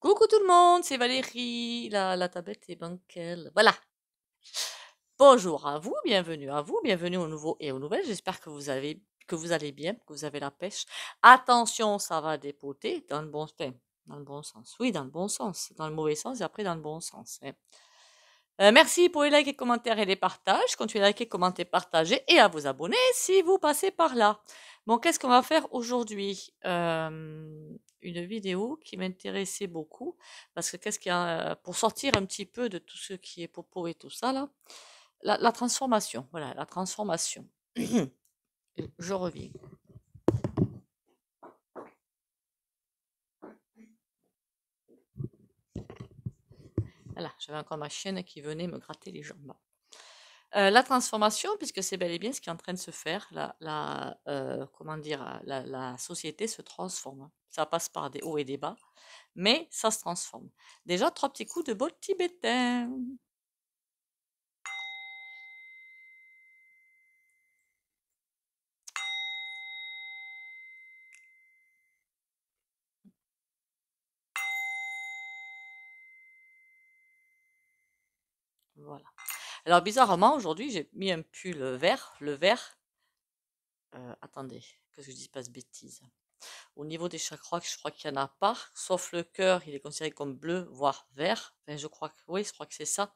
Coucou tout le monde, c'est Valérie. La tablette est bancale. Voilà. Bonjour à vous, bienvenue aux nouveaux et aux nouvelles. J'espère que vous allez bien, que vous avez la pêche. Attention, ça va dépoter dans le bon sens. Dans le bon sens. Oui, dans le bon sens. Dans le mauvais sens et après dans le bon sens, hein. Merci pour les likes et commentaires et les partages. Continuez à liker, commenter, partager et à vous abonner si vous passez par là. Bon, qu'est-ce qu'on va faire aujourd'hui? Une vidéo qui m'intéressait beaucoup parce que qu'est-ce qu'il y a pour sortir un petit peu de tout ce qui est popo et tout ça là, la transformation. Voilà, la transformation. Je reviens. Voilà, j'avais encore ma chienne qui venait me gratter les jambes. La transformation, puisque c'est bel et bien ce qui est en train de se faire, comment dire, la société se transforme. Ça passe par des hauts et des bas, mais ça se transforme. Déjà, 3 petits coups de bol tibétain. Voilà. Alors, bizarrement, aujourd'hui, j'ai mis un pull vert. Le vert, attendez, que je dise pas de bêtises. Au niveau des chakras, je crois qu'il n'y en a pas, sauf le cœur, il est considéré comme bleu, voire vert. Enfin, je crois que oui, je crois que c'est ça.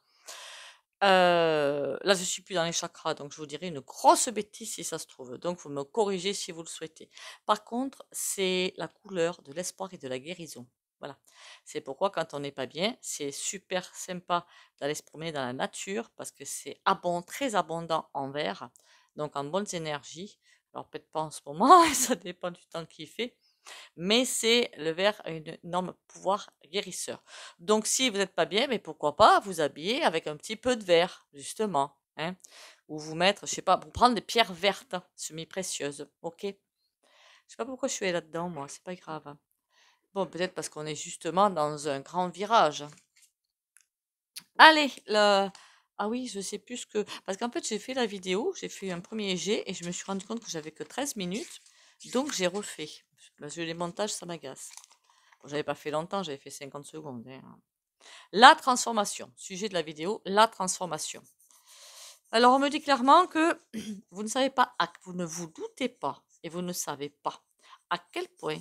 Là, je suis plus dans les chakras, donc je vous dirai une grosse bêtise si ça se trouve. Donc, vous me corrigez si vous le souhaitez. Par contre, c'est la couleur de l'espoir et de la guérison. Voilà. C'est pourquoi quand on n'est pas bien, c'est super sympa d'aller se promener dans la nature parce que c'est très abondant en vert, donc en bonnes énergies. Alors peut-être pas en ce moment, ça dépend du temps qu'il fait, mais c'est le verre a un énorme pouvoir guérisseur. Donc si vous n'êtes pas bien, mais pourquoi pas vous habiller avec un petit peu de verre, justement, hein, ou vous mettre, je sais pas, pour prendre des pierres vertes, semi-précieuses, ok? Je sais pas pourquoi je suis là-dedans, moi, c'est pas grave, hein. Bon, peut-être parce qu'on est justement dans un grand virage. Allez, ah oui, je sais plus ce que... Parce qu'en fait, j'ai fait la vidéo, j'ai fait un premier jet et je me suis rendu compte que j'avais que 13 minutes. Donc, j'ai refait. Parce que les montages, ça m'agace. Bon, j'avais pas fait longtemps, j'avais fait 50 secondes, hein. La transformation. Sujet de la vidéo, la transformation. Alors, on me dit clairement que vous ne savez pas, vous ne vous doutez pas et vous ne savez pas à quel point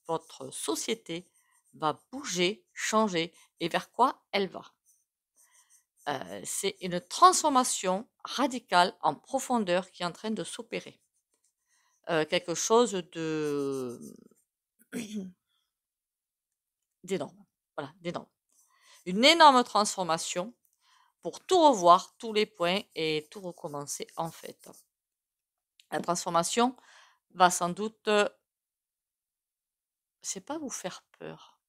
votre société va bouger, changer et vers quoi elle va. C'est une transformation radicale en profondeur qui est en train de s'opérer. Quelque chose de d'énorme. Voilà, d'énorme. Une énorme transformation pour tout revoir, tous les points et tout recommencer en fait. La transformation va sans doute, c'est pas vous faire peur.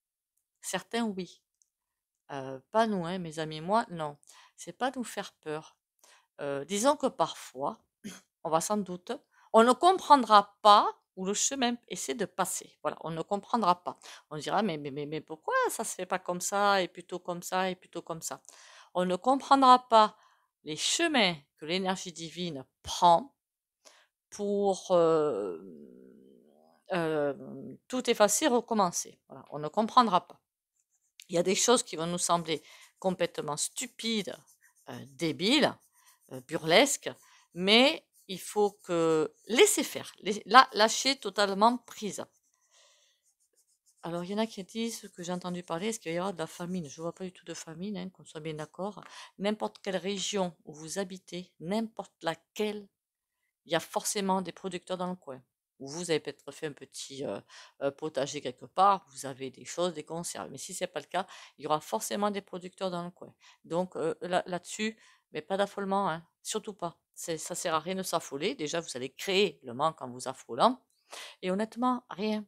Certains oui, pas nous, hein, mes amis, moi non. C'est pas nous faire peur. Disons que parfois, on va sans doute, on ne comprendra pas où le chemin essaie de passer. Voilà, on ne comprendra pas. On dira mais pourquoi ça se fait pas comme ça et plutôt comme ça et plutôt comme ça. On ne comprendra pas les chemins que l'énergie divine prend pour tout effacer, recommencer. Voilà, on ne comprendra pas. Il y a des choses qui vont nous sembler complètement stupides, débiles, burlesques, mais il faut que laisser faire, lâcher totalement prise. Alors, il y en a qui disent que j'ai entendu parler, est-ce qu'il va y aura de la famine? Je ne vois pas du tout de famine, hein, qu'on soit bien d'accord. N'importe quelle région où vous habitez, n'importe laquelle, il y a forcément des producteurs dans le coin. Ou vous avez peut-être fait un petit potager quelque part, vous avez des choses, des conserves. Mais si ce n'est pas le cas, il y aura forcément des producteurs dans le coin. Donc là-dessus, mais pas d'affolement, hein, surtout pas. Ça sert à rien de s'affoler. Déjà, vous allez créer le manque en vous affolant. Et honnêtement, rien.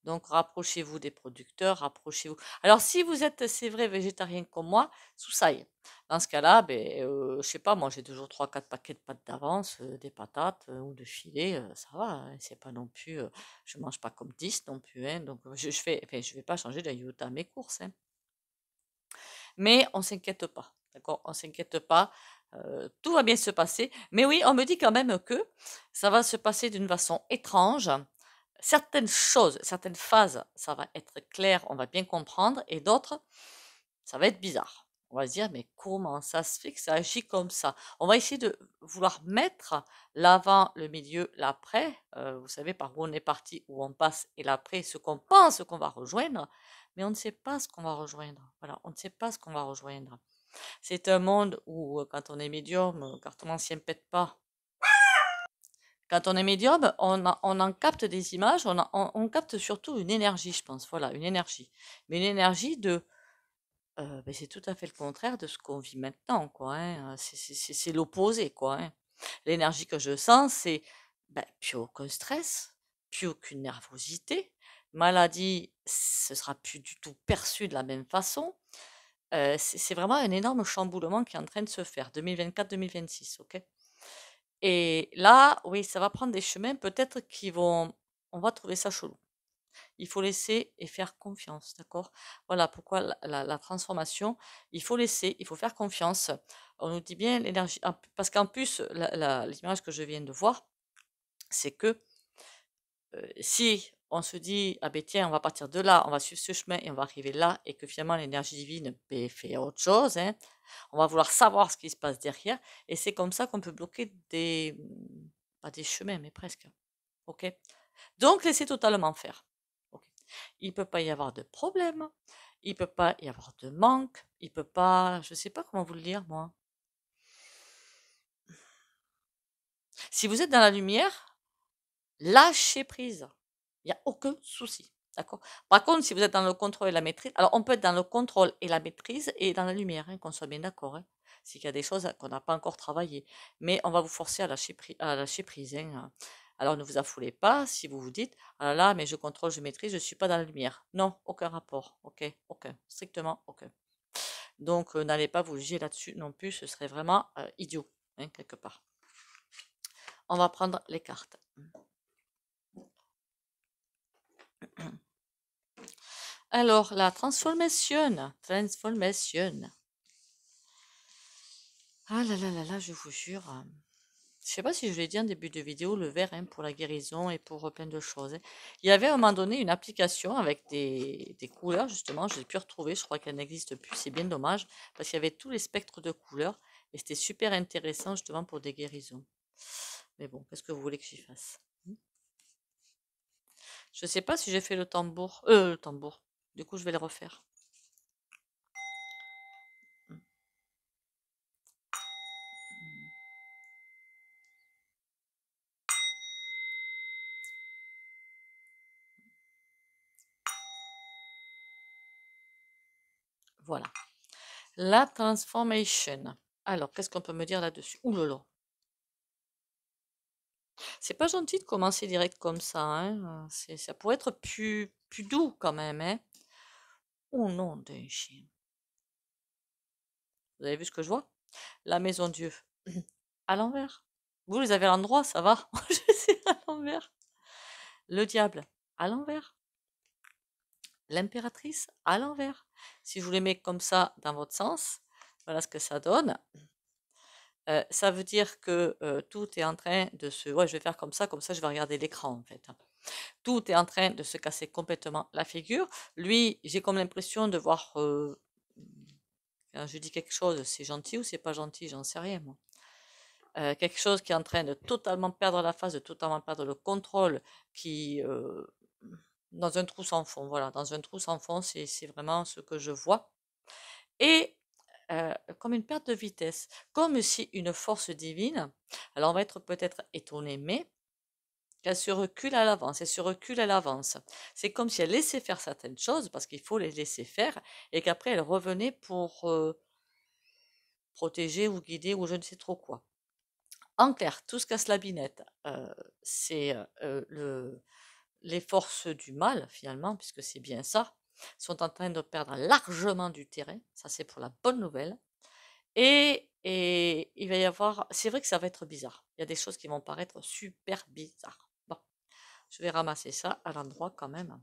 Donc, rapprochez-vous des producteurs, rapprochez-vous. Alors, si vous êtes, c'est vrai, végétarien comme moi, soussaille. Dans ce cas-là, ben, je sais pas, moi j'ai toujours 3-4 paquets de pâtes d'avance, des patates ou de filets, ça va, hein, c'est pas non plus, je mange pas comme 10 non plus, hein, donc enfin, je vais pas changer d'un iota à mes courses, hein. Mais on s'inquiète pas, d'accord? On s'inquiète pas, tout va bien se passer. Mais oui, on me dit quand même que ça va se passer d'une façon étrange. certaines choses, certaines phases, ça va être clair, on va bien comprendre, et d'autres, ça va être bizarre. On va se dire, mais comment ça se fait que ça agit comme ça? On va essayer de vouloir mettre l'avant, le milieu, l'après. Vous savez par où on est parti, où on passe, et l'après, ce qu'on pense qu'on va rejoindre, mais on ne sait pas ce qu'on va rejoindre. Voilà, on ne sait pas ce qu'on va rejoindre. C'est un monde où, quand on est médium, quand on n'en s'y pète pas, quand on est médium, on en capte des images, on capte surtout une énergie, je pense. Voilà, une énergie. Mais une énergie de ben, c'est tout à fait le contraire de ce qu'on vit maintenant, quoi, hein. C'est l'opposé, quoi, hein. L'énergie que je sens, c'est ben, plus aucun stress, plus aucune nervosité. Maladie, ce sera plus du tout perçu de la même façon. C'est vraiment un énorme chamboulement qui est en train de se faire, 2024-2026, ok? Et là, oui, ça va prendre des chemins peut-être qui vont, on va trouver ça chelou. Il faut laisser et faire confiance, d'accord? Voilà pourquoi la transformation, il faut laisser, il faut faire confiance. On nous dit bien l'énergie, parce qu'en plus, l'image que je viens de voir, c'est que si on se dit, ah ben tiens, on va partir de là, on va suivre ce chemin et on va arriver là, et que finalement l'énergie divine ben, fait autre chose, hein, on va vouloir savoir ce qui se passe derrière, et c'est comme ça qu'on peut bloquer pas des chemins, mais presque. Ok? Donc, laissez totalement faire. Ok. Il ne peut pas y avoir de problème, il ne peut pas y avoir de manque, il ne peut pas, je ne sais pas comment vous le dire, moi. Si vous êtes dans la lumière, lâchez prise. Il n'y a aucun souci. D'accord? Par contre, si vous êtes dans le contrôle et la maîtrise, alors on peut être dans le contrôle et la maîtrise et dans la lumière, hein, qu'on soit bien d'accord. Hein, c'est qu'il y a des choses qu'on n'a pas encore travaillées. Mais on va vous forcer à lâcher prise. Hein. Alors ne vous affolez pas si vous vous dites, ah là là, mais je contrôle, je maîtrise, je ne suis pas dans la lumière. Non, aucun rapport. Ok, aucun. Strictement aucun. Donc n'allez pas vous juger là-dessus non plus, ce serait vraiment idiot, hein, quelque part. On va prendre les cartes. Alors, la transformation. Transformation. Ah là là là là, je vous jure. Je sais pas si je l'ai dit en début de vidéo, le vert, hein, pour la guérison et pour plein de choses, hein. Il y avait à un moment donné une application avec des couleurs, justement. Je l'ai pu retrouver, je crois qu'elle n'existe plus. C'est bien dommage, parce qu'il y avait tous les spectres de couleurs. Et c'était super intéressant, justement, pour des guérisons. Mais bon, qu'est-ce que vous voulez que j'y fasse? Je sais pas si j'ai fait le tambour. Le tambour. Du coup, je vais le refaire. Voilà. La transformation. Alors, qu'est-ce qu'on peut me dire là-dessus? Ouh là là. C'est pas gentil de commencer direct comme ça, hein. Ça pourrait être plus doux quand même, hein. Oh non, d'un chien. Vous avez vu ce que je vois? La maison Dieu. À l'envers. Vous les avez à l'endroit, ça va? Je suis à l'envers. Le diable, à l'envers. L'impératrice, à l'envers. Si je vous les mets comme ça dans votre sens, voilà ce que ça donne. Ça veut dire que tout est en train de se... Ouais, je vais faire comme ça je vais regarder l'écran en fait. Tout est en train de se casser complètement la figure. Lui, j'ai comme l'impression de voir... quand je dis quelque chose, c'est gentil ou c'est pas gentil, j'en sais rien moi. Quelque chose qui est en train de totalement perdre la face, de totalement perdre le contrôle, qui... dans un trou sans fond, voilà, dans un trou sans fond, c'est vraiment ce que je vois. Et comme une perte de vitesse, comme si une force divine, alors on va être peut-être étonné, mais qu'elle se recule à l'avance, elle se recule, elle avance. C'est comme si elle laissait faire certaines choses, parce qu'il faut les laisser faire, et qu'après elle revenait pour protéger ou guider ou je ne sais trop quoi. En clair, tout ce casse la binette, c'est les forces du mal, finalement, puisque c'est bien ça, sont en train de perdre largement du terrain. Ça, c'est pour la bonne nouvelle. Et il va y avoir, c'est vrai que ça va être bizarre. Il y a des choses qui vont paraître super bizarres. Bon, je vais ramasser ça à l'endroit quand même.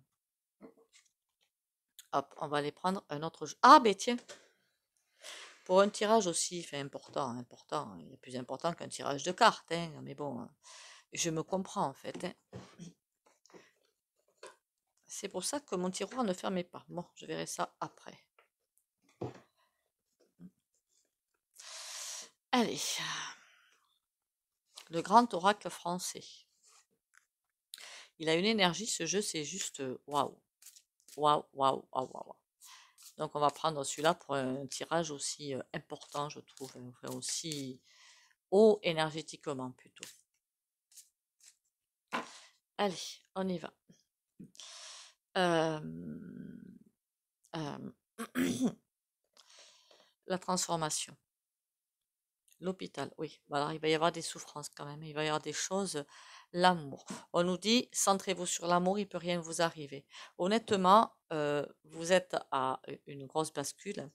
Hop, on va aller prendre un autre jeu. Ah, ben tiens, pour un tirage aussi, fait important, il y a plus important qu'un tirage de cartes, hein, mais bon, je me comprends en fait, hein. C'est pour ça que mon tiroir ne fermait pas. Bon, je verrai ça après. Allez, le grand oracle français. Il a une énergie, ce jeu, c'est juste waouh. Waouh, waouh, waouh, waouh. Donc on va prendre celui-là pour un tirage aussi important, je trouve, enfin, aussi haut énergétiquement plutôt. Allez, on y va. Euh, la transformation. L'hôpital, oui. Bon, alors, il va y avoir des souffrances quand même. Il va y avoir des choses. L'amour. On nous dit, centrez-vous sur l'amour, il ne peut rien vous arriver. Honnêtement, vous êtes à une grosse bascule.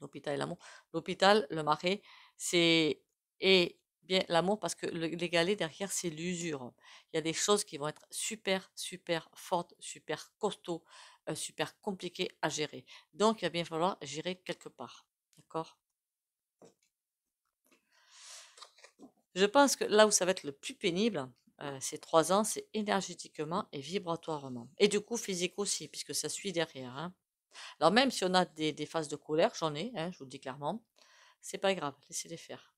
L'hôpital et l'amour. L'hôpital, le marais, c'est et bien l'amour parce que les galets derrière, c'est l'usure. Il y a des choses qui vont être super, super fortes, super costauds, super compliquées à gérer. Donc, il va bien falloir gérer quelque part. D'accord? Je pense que là où ça va être le plus pénible, ces 3 ans, c'est énergétiquement et vibratoirement. Et du coup, physique aussi, puisque ça suit derrière, hein. Alors même si on a des phases de colère, j'en ai, hein, je vous le dis clairement, c'est pas grave, laissez-les faire.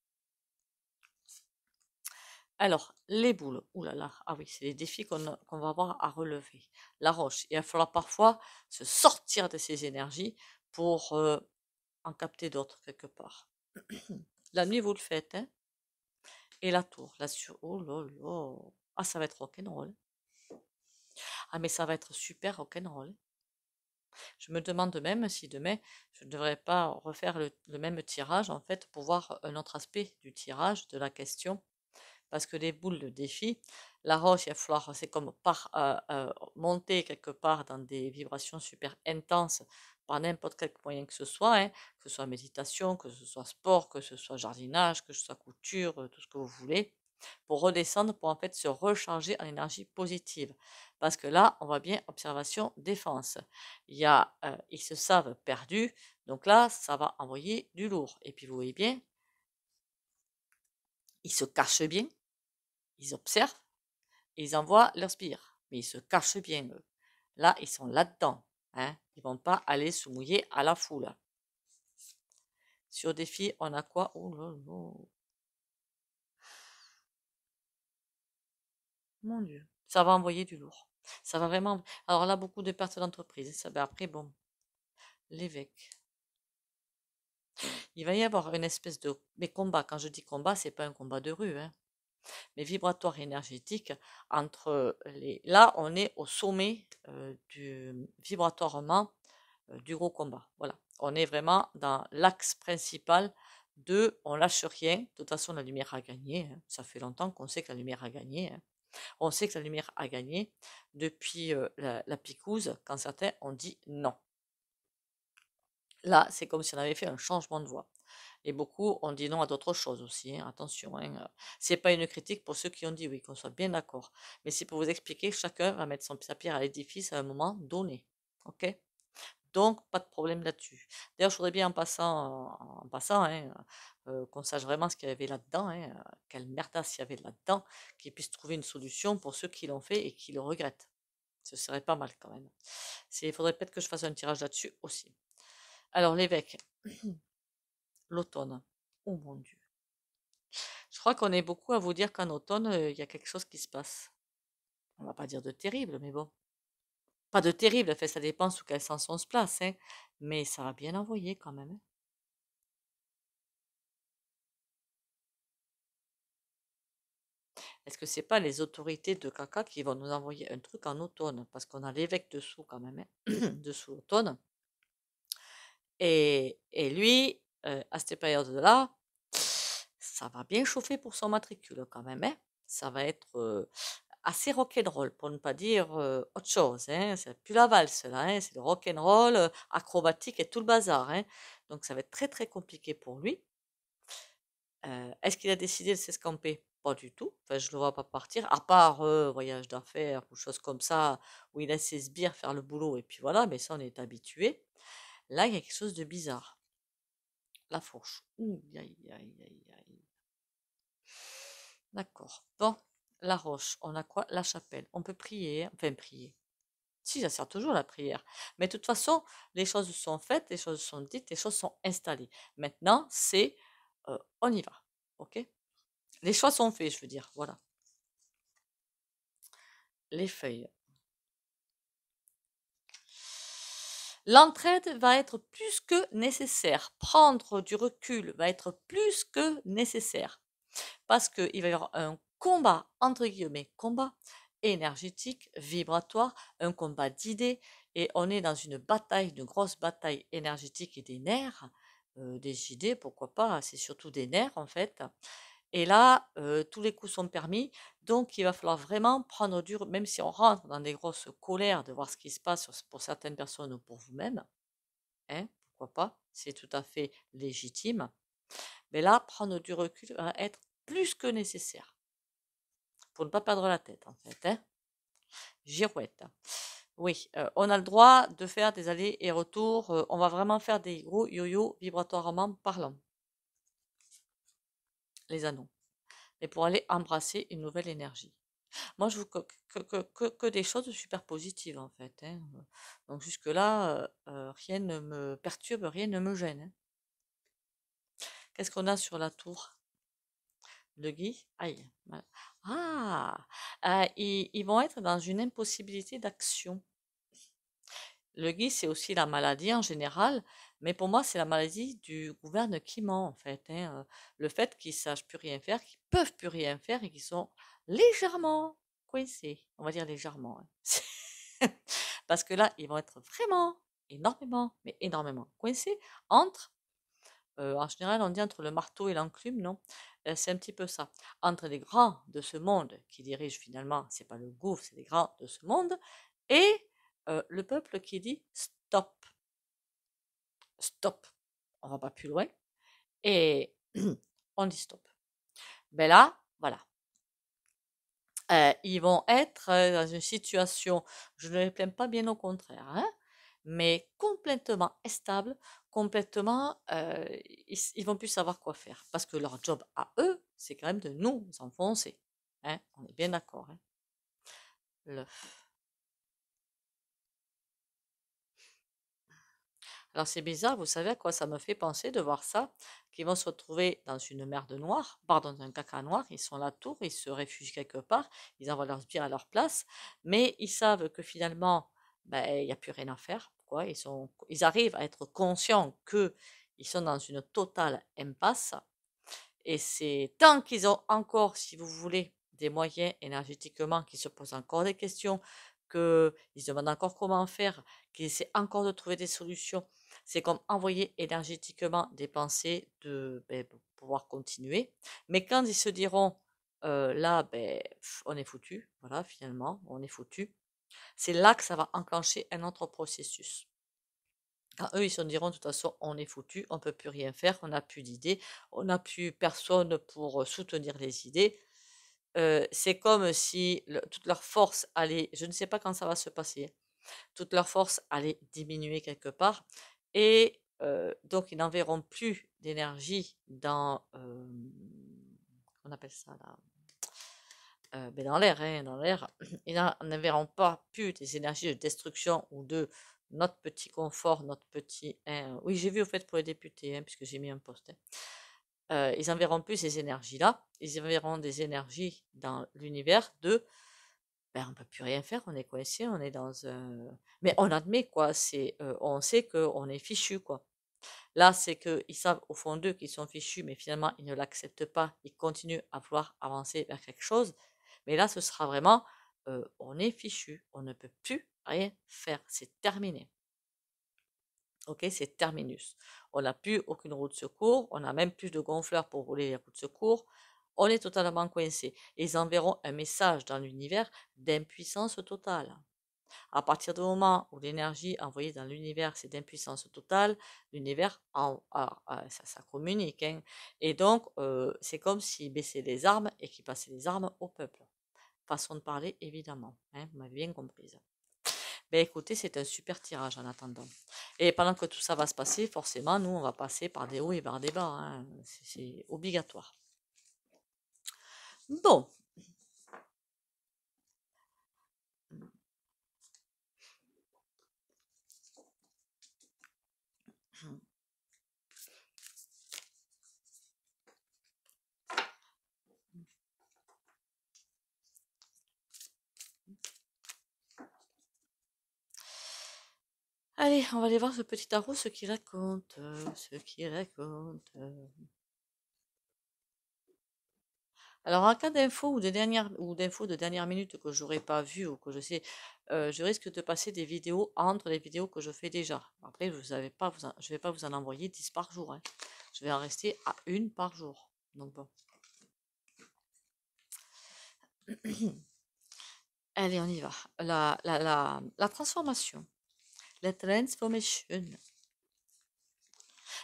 Alors, les boules, ouh là là, ah oui, c'est des défis qu'on va avoir à relever. La roche, il va falloir parfois se sortir de ces énergies pour en capter d'autres quelque part. La nuit, vous le faites, hein. Et la tour, oh là là, ah ça va être rock'n'roll. Ah mais ça va être super rock'n'roll. Je me demande même si demain, je ne devrais pas refaire le même tirage, en fait, pour voir un autre aspect du tirage, de la question. Parce que les boules de défi, la roche, il va falloir, c'est comme monter quelque part dans des vibrations super intenses par n'importe quel moyen que ce soit, hein, que ce soit méditation, que ce soit sport, que ce soit jardinage, que ce soit couture, tout ce que vous voulez, pour redescendre, pour en fait se recharger en énergie positive. Parce que là, on voit bien observation, défense. Ils se savent perdus, donc là, ça va envoyer du lourd. Et puis vous voyez bien, ils se cachent bien, ils observent, et ils envoient leur spire. Mais ils se cachent bien, eux. Là, ils sont là-dedans. Hein. Ils ne vont pas aller se mouiller à la foule. Sur défi, on a quoi? Oh là là. Mon Dieu. Ça va envoyer du lourd. Ça va vraiment. Alors là, beaucoup de pertes d'entreprise. Ça, ben après, bon, l'évêque. Il va y avoir une espèce de. Mais combat, quand je dis combat, c'est pas un combat de rue, hein, mais vibratoire énergétique entre les. Là, on est au sommet du vibratoirement du gros combat. Voilà. On est vraiment dans l'axe principal de on lâche rien. De toute façon, la lumière a gagné. Hein. Ça fait longtemps qu'on sait que la lumière a gagné. Hein. On sait que la lumière a gagné depuis la picouse, quand certains ont dit non. Là, c'est comme si on avait fait un changement de voix. Et beaucoup ont dit non à d'autres choses aussi. Hein. Attention, hein. C'est pas une critique pour ceux qui ont dit oui, qu'on soit bien d'accord. Mais c'est pour vous expliquer que chacun va mettre sa pierre à l'édifice à un moment donné. Ok? Donc, pas de problème là-dessus. D'ailleurs, je voudrais bien en passant hein, qu'on sache vraiment ce qu'il y avait là-dedans, hein, quelle merdasse il y avait là-dedans, qu'ils puissent trouver une solution pour ceux qui l'ont fait et qui le regrettent. Ce serait pas mal quand même. Il faudrait peut-être que je fasse un tirage là-dessus aussi. Alors, l'évêque, l'automne. Oh mon Dieu. Je crois qu'on est beaucoup à vous dire qu'en automne, il y a quelque chose qui se passe. On va pas dire de terrible, mais bon. Pas de terrible, fait, ça dépend sous quel sens on se place, hein, mais ça va bien envoyer quand même. Hein. Est-ce que c'est pas les autorités de caca qui vont nous envoyer un truc en automne? Parce qu'on a l'évêque dessous quand même, hein, dessous automne. Et lui, à cette période-là, ça va bien chauffer pour son matricule quand même, hein. Ça va être assez rock'n'roll, pour ne pas dire autre chose, hein. C'est plus la valse là, hein. C'est le rock'n'roll, acrobatique et tout le bazar, hein. Donc ça va être très très compliqué pour lui. Est-ce qu'il a décidé de s'escamper? Pas du tout. Enfin, je le vois pas partir, à part voyage d'affaires ou choses comme ça, où il laisse ses sbires faire le boulot et puis voilà, mais ça on est habitué. Là, il y a quelque chose de bizarre. La fourche. Ouh, aïe, aïe, aïe, aïe. D'accord. Bon, la roche. On a quoi? La chapelle. On peut prier, hein. Enfin prier. Si, ça sert toujours la prière. Mais de toute façon, les choses sont faites, les choses sont dites, les choses sont installées. Maintenant, c'est on y va. OK? Les choix sont faits, je veux dire. Voilà. Les feuilles. L'entraide va être plus que nécessaire. Prendre du recul va être plus que nécessaire. Parce qu'il va y avoir un combat, entre guillemets, combat énergétique, vibratoire, un combat d'idées, et on est dans une bataille, une grosse bataille énergétique et des nerfs, des idées, pourquoi pas, c'est surtout des nerfs en fait. Et là, tous les coups sont permis, donc il va falloir vraiment prendre du, même si on rentre dans des grosses colères de voir ce qui se passe pour certaines personnes ou pour vous-même, hein, pourquoi pas, c'est tout à fait légitime. Mais là, prendre du recul va être plus que nécessaire pour ne pas perdre la tête, en fait. Hein. Girouette. Oui, on a le droit de faire des allers et retours. On va vraiment faire des gros yo-yo vibratoirement parlant, les anneaux. Mais pour aller embrasser une nouvelle énergie. Moi, je veux que des choses super positives, en fait. Hein. Donc jusque-là, rien ne me perturbe, rien ne me gêne. Hein. Qu'est-ce qu'on a sur la tour? Le gui? Aïe. Ah, ils vont être dans une impossibilité d'action. Le gui, c'est aussi la maladie en général, mais pour moi, c'est la maladie du gouverne qui ment, en fait. Hein. Le fait qu'ils ne sachent plus rien faire, qu'ils peuvent plus rien faire et qu'ils sont légèrement coincés. On va dire légèrement. Hein. Parce que là, ils vont être vraiment énormément, mais énormément coincés entre, en général, on dit entre le marteau et l'enclume, non? C'est un petit peu ça. Entre les grands de ce monde qui dirigent finalement, c'est pas le gouffre, c'est les grands de ce monde, et le peuple qui dit stop, stop, on va pas plus loin, et on dit stop. Ben là, voilà. Ils vont être dans une situation, je ne les plains pas, bien au contraire, hein, mais complètement instable, complètement, ils vont plus savoir quoi faire. Parce que leur job à eux, c'est quand même de nous enfoncer. Hein, on est bien d'accord. Hein. L'œuf. Alors c'est bizarre, vous savez à quoi ça me fait penser de voir ça, qu'ils vont se retrouver dans une merde noire, pardon, dans un caca noir, ils sont à la tour, ils se réfugient quelque part, ils envoient leurs sbires à leur place, mais ils savent que finalement, ben, il n'y a plus rien à faire, quoi. Ils arrivent à être conscients qu'ils sont dans une totale impasse, et c'est tant qu'ils ont encore, si vous voulez, des moyens énergétiquement, qu'ils se posent encore des questions, qu'ils se demandent encore comment faire, qu'ils essaient encore de trouver des solutions. C'est comme envoyer énergétiquement des pensées pour pouvoir continuer. Mais quand ils se diront, là, on est foutu, voilà, finalement, on est foutu, c'est là que ça va enclencher un autre processus. Quand eux, ils se diront, de toute façon, on est foutu, on ne peut plus rien faire, on n'a plus d'idées, on n'a plus personne pour soutenir les idées. C'est comme si toute leur force allait, je ne sais pas quand ça va se passer, hein, toute leur force allait diminuer quelque part. Et donc, ils n'enverront plus d'énergie dans, on appelle ça là, dans l'air, hein, dans l'air. Ils n'enverront pas plus des énergies de destruction ou de notre petit confort, notre petit. Hein, oui, j'ai vu au fait pour les députés, hein, puisque j'ai mis un post. Hein. Ils enverront plus ces énergies-là. Ils enverront des énergies dans l'univers de. Ben, on peut plus rien faire, on est coincé, on est dans un. Mais on admet quoi, on sait qu'on est fichu quoi. Là, c'est qu'ils savent au fond d'eux qu'ils sont fichus, mais finalement, ils ne l'acceptent pas. Ils continuent à vouloir avancer vers quelque chose. Mais là, ce sera vraiment, on est fichu, on ne peut plus rien faire, c'est terminé. Ok, c'est terminus. On n'a plus aucune roue de secours, on n'a même plus de gonfleur pour rouler les roues de secours. On est totalement coincé. Ils enverront un message dans l'univers d'impuissance totale. À partir du moment où l'énergie envoyée dans l'univers, c'est d'impuissance totale, l'univers, ça communique. Hein. Et donc, c'est comme s'il baissait les armes et qu'il passait les armes au peuple. Façon de parler, évidemment. Hein, vous m'avez bien comprise. Ben écoutez, c'est un super tirage en attendant. Et pendant que tout ça va se passer, forcément, nous, on va passer par des hauts et par des bas. Hein. C'est obligatoire. Bon. Allez, on va aller voir ce petit tarot, ce qu'il raconte, ce qu'il raconte. Alors, en cas d'infos ou d'infos de dernière minute que j'aurais pas vu ou que je sais, je risque de passer des vidéos entre les vidéos que je fais déjà. Après, je vais pas vous en envoyer 10 par jour, hein. Je vais en rester à une par jour. Donc bon. Allez, on y va. La transformation. La transformation.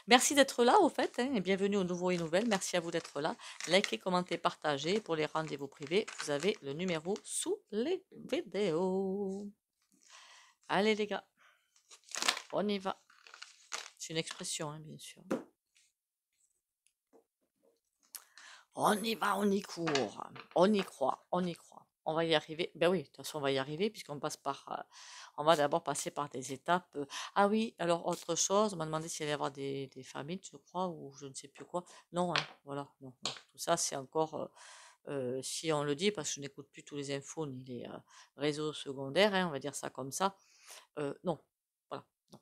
Merci d'être là, au fait, hein, et bienvenue aux nouveaux et nouvelles. Merci à vous d'être là. Likez, commentez, partagez. Pour les rendez-vous privés, vous avez le numéro sous les vidéos. Allez, les gars, on y va. C'est une expression, hein, bien sûr. On y va, on y court. On y croit, on y croit. On va y arriver. Ben oui, de toute façon, on va y arriver puisqu'on passe on va d'abord passer par des étapes. Ah oui, alors autre chose, on m'a demandé s'il allait y avoir des familles, je crois, ou je ne sais plus quoi. Non, hein, voilà, non, non. Tout ça, c'est encore, si on le dit, parce que je n'écoute plus tous les infos ni les réseaux secondaires, hein, on va dire ça comme ça. Non, voilà, non.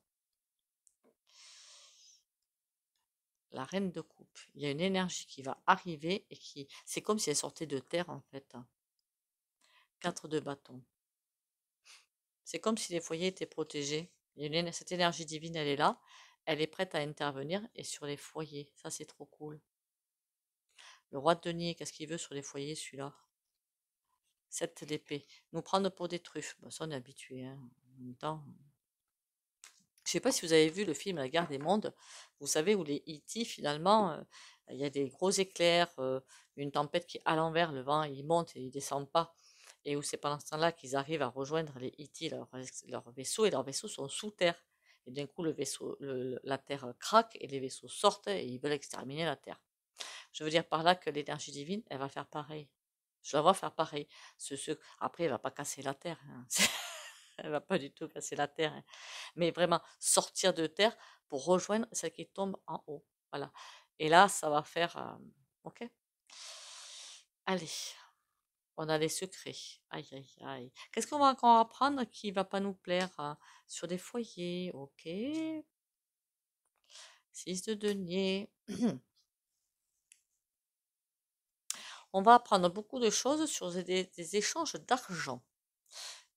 La reine de coupe. Il y a une énergie qui va arriver et c'est comme si elle sortait de terre en fait, hein. 4 de bâton. C'est comme si les foyers étaient protégés. Cette énergie divine, elle est là. Elle est prête à intervenir et sur les foyers. Ça, c'est trop cool. Le roi de denier, qu'est-ce qu'il veut sur les foyers, celui-là? 7 d'épée. Nous prendre pour des truffes. Bon, ça, on est habitué, hein. En même temps. Je sais pas si vous avez vu le film La Guerre des Mondes. Vous savez où les E.T. finalement, il y a des gros éclairs, une tempête qui est à l'envers, le vent il monte et il descend pas. Et où c'est pendant ce temps-là qu'ils arrivent à rejoindre les E.T. Leur vaisseau et leurs vaisseaux sont sous terre. Et d'un coup le vaisseau, la terre craque et les vaisseaux sortent et ils veulent exterminer la terre. Je veux dire par là que l'énergie divine, elle va faire pareil. Je la vois faire pareil. Après, elle va pas casser la terre, hein. Elle va pas du tout casser la terre, hein. Mais vraiment sortir de terre pour rejoindre celle qui tombe en haut. Voilà. Et là, ça va faire. Ok. Allez, on a les secrets. Aïe, aïe, aïe. Qu'est-ce qu'on va encore apprendre qui va pas nous plaire, hein? Sur des foyers, ok. 6 de denier. On va apprendre beaucoup de choses sur des échanges d'argent.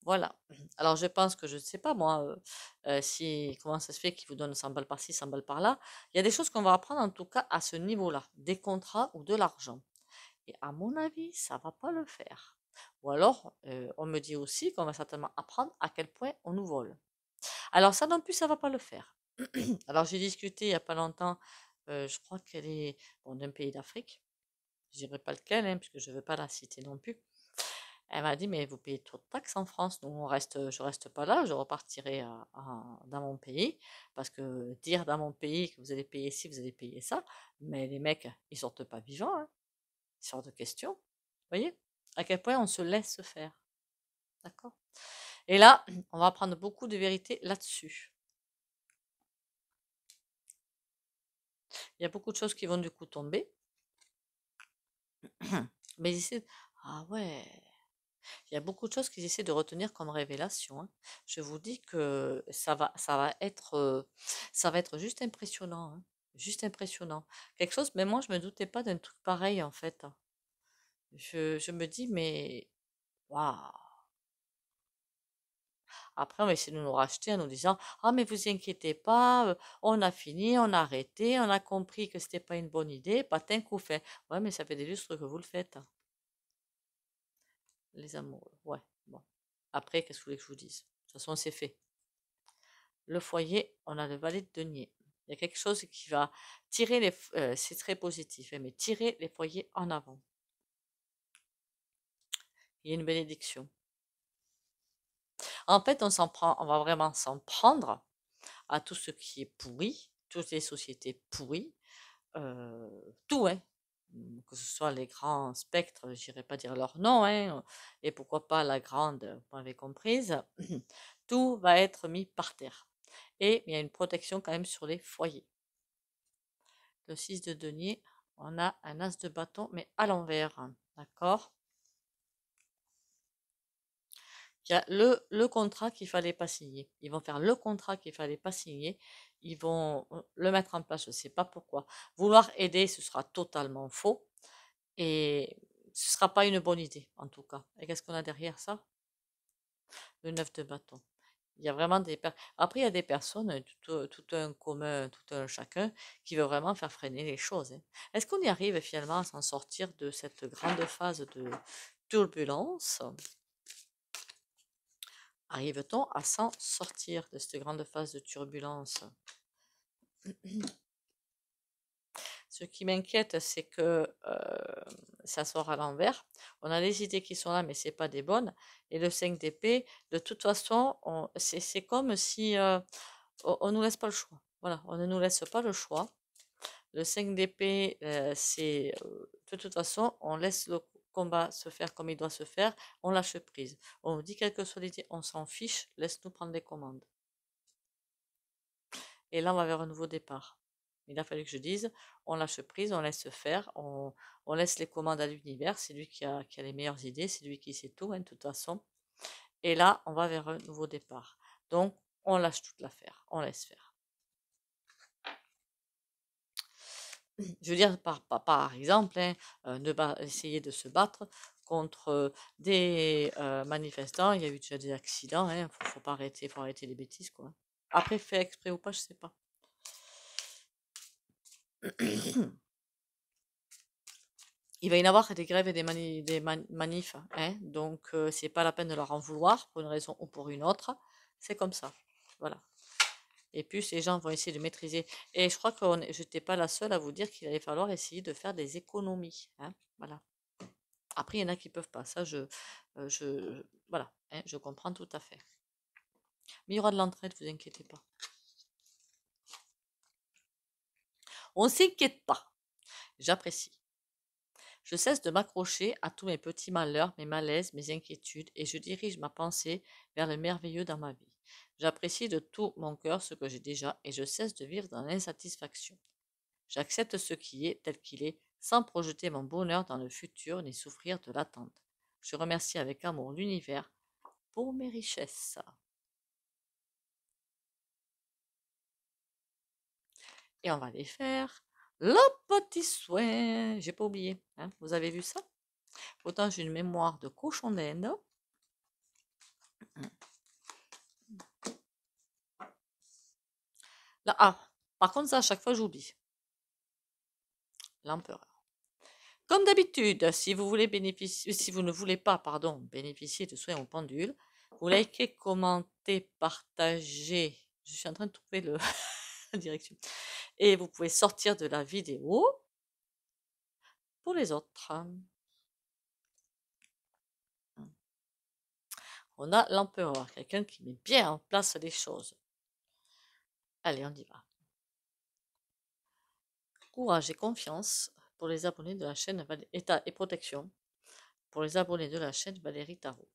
Voilà. Alors je pense que je ne sais pas moi si comment ça se fait qu'ils vous donnent 100 balles par-ci, 100 balles par-là. Il y a des choses qu'on va apprendre en tout cas à ce niveau-là, des contrats ou de l'argent. Et à mon avis, ça va pas le faire. Ou alors, on me dit aussi qu'on va certainement apprendre à quel point on nous vole. Alors ça non plus, ça va pas le faire. Alors j'ai discuté il y a pas longtemps, je crois qu'elle est bon, d'un pays d'Afrique. Je dirais pas lequel, hein, puisque je veux pas la citer non plus. Elle m'a dit, mais vous payez trop de taxes en France, donc je reste pas là, je repartirai dans mon pays, parce que dire dans mon pays que vous allez payer ci, vous allez payer ça, mais les mecs, ils sortent pas vivants, hein, ils sortent de question. Vous voyez à quel point on se laisse faire, d'accord? Et là, on va apprendre beaucoup de vérités là-dessus. Il y a beaucoup de choses qui vont du coup tomber, mais ici, ah ouais. Il y a beaucoup de choses qu'ils essaient de retenir comme révélation, hein. Je vous dis que ça va être juste impressionnant, hein. Juste impressionnant. Quelque chose, mais moi je me doutais pas d'un truc pareil en fait, hein. Je me dis, mais waouh! Après, on va essayer de nous racheter en nous disant, ah mais vous inquiétez pas, on a fini, on a arrêté, on a compris que c'était pas une bonne idée, patin coup fait. Ouais, mais ça fait des lustres que vous le faites, hein, les amoureux. Ouais, bon. Après, qu'est-ce que vous voulez que je vous dise? De toute façon, c'est fait. Le foyer, on a le valet de denier. Il y a quelque chose qui va tirer c'est très positif, hein, mais tirer les foyers en avant. Il y a une bénédiction. En fait, on va vraiment s'en prendre à tout ce qui est pourri, toutes les sociétés pourries, euh, tout, hein. Que ce soit les grands spectres, j'irai pas dire leur nom, hein, et pourquoi pas la grande, vous m'avez comprise, tout va être mis par terre. Et il y a une protection quand même sur les foyers. Le 6 de denier, on a un as de bâton, mais à l'envers, hein, d'accord? Il y a le contrat qu'il fallait pas signer. Ils vont faire le contrat qu'il fallait pas signer. Ils vont le mettre en place, je ne sais pas pourquoi. Vouloir aider, ce sera totalement faux. Et ce sera pas une bonne idée, en tout cas. Et qu'est-ce qu'on a derrière ça? Le 9 de bâton. Il y a vraiment Après, il y a des personnes, tout un commun, tout un chacun, qui veut vraiment faire freiner les choses, hein. Est-ce qu'on y arrive finalement à s'en sortir de cette grande phase de turbulence? Arrive-t-on à s'en sortir de cette grande phase de turbulence? Ce qui m'inquiète, c'est que ça sort à l'envers. On a les idées qui sont là, mais c'est pas des bonnes. Et le 5 d'épée, de toute façon, c'est comme si on nous laisse pas le choix. Voilà, on ne nous laisse pas le choix. Le 5 d'épée, c'est de toute façon, on laisse le combat se faire comme il doit se faire, on lâche prise. On dit quelle que soit l'idée, on s'en fiche, laisse-nous prendre les commandes. Et là, on va vers un nouveau départ. Il a fallu que je dise, on lâche prise, on laisse faire, on laisse les commandes à l'univers, c'est lui qui a les meilleures idées, c'est lui qui sait tout, hein, de toute façon. Et là, on va vers un nouveau départ. Donc, on lâche toute l'affaire, on laisse faire. Je veux dire, par exemple, hein, essayer de se battre contre des manifestants. Il y a eu déjà des accidents, hein, faut pas arrêter, faut arrêter les bêtises, quoi. Après, fait exprès ou pas, je sais pas. Il va y en avoir des grèves et des manifs, hein, donc c'est pas la peine de leur en vouloir pour une raison ou pour une autre. C'est comme ça, voilà. Et puis ces gens vont essayer de maîtriser. Et je crois que je n'étais pas la seule à vous dire qu'il allait falloir essayer de faire des économies, hein, voilà. Après, il y en a qui peuvent pas. Ça, voilà, hein, je comprends tout à fait. Mais il y aura de l'entraide, vous inquiétez pas. On s'inquiète pas. J'apprécie. Je cesse de m'accrocher à tous mes petits malheurs, mes malaises, mes inquiétudes, et je dirige ma pensée vers le merveilleux dans ma vie. J'apprécie de tout mon cœur ce que j'ai déjà, et je cesse de vivre dans l'insatisfaction. J'accepte ce qui est tel qu'il est, sans projeter mon bonheur dans le futur ni souffrir de l'attente. Je remercie avec amour l'univers pour mes richesses. Et on va aller faire le petit soin. J'ai pas oublié, hein. Vous avez vu ça? Autant j'ai une mémoire de cochon d'Inde. Là, par contre, ça, à chaque fois, j'oublie. L'empereur. Comme d'habitude, si vous ne voulez pas, pardon, bénéficier de soins au pendule, vous likez, commentez, partagez. Je suis en train de trouver la direction. Et vous pouvez sortir de la vidéo pour les autres. On a l'empereur, quelqu'un qui met bien en place les choses. Allez, on y va. Courage et confiance pour les abonnés de la chaîne État et protection pour les abonnés de la chaîne Valérie Tarot.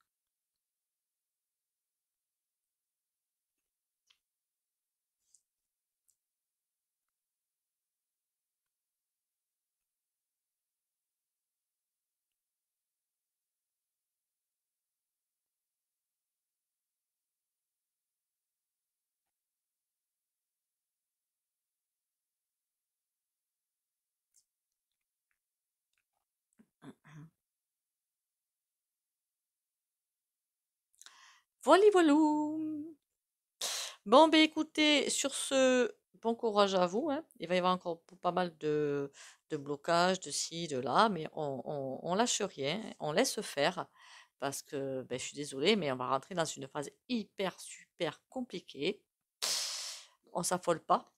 Voilà, voilà. Bon, ben écoutez, sur ce, bon courage à vous, hein. Il va y avoir encore pas mal de blocages, de ci, de là, mais on lâche rien, on laisse faire, parce que ben, je suis désolée, mais on va rentrer dans une phase hyper, super compliquée. On s'affole pas,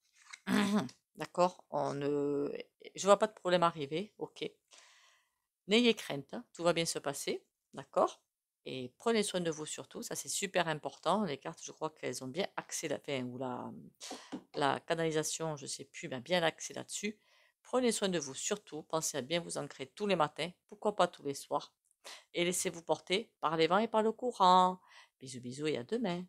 d'accord? Je vois pas de problème arriver, ok. N'ayez crainte, hein, tout va bien se passer, d'accord? Et prenez soin de vous surtout, ça c'est super important. Les cartes, je crois qu'elles ont bien axé ou la canalisation, je ne sais plus, mais bien axé là-dessus. Prenez soin de vous surtout, pensez à bien vous ancrer tous les matins, pourquoi pas tous les soirs, et laissez-vous porter par les vents et par le courant. Bisous bisous et à demain.